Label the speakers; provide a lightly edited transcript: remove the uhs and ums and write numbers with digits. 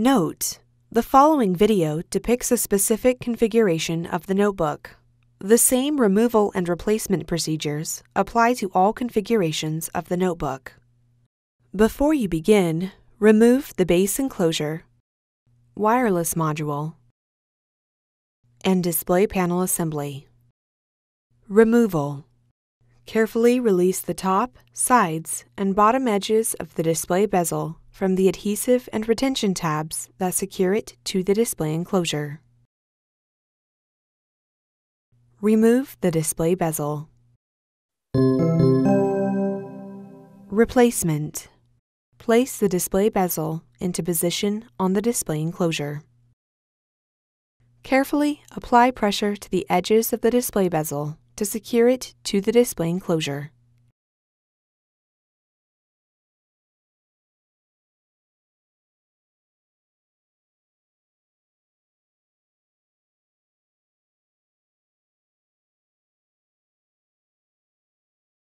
Speaker 1: Note: the following video depicts a specific configuration of the notebook. The same removal and replacement procedures apply to all configurations of the notebook. Before you begin, remove the base enclosure, wireless module, and display panel assembly. Removal. Carefully release the top, sides, and bottom edges of the display bezel from the adhesive and retention tabs that secure it to the display enclosure. Remove the display bezel. Replacement. Place the display bezel into position on the display enclosure. Carefully apply pressure to the edges of the display bezel to secure it to the display enclosure.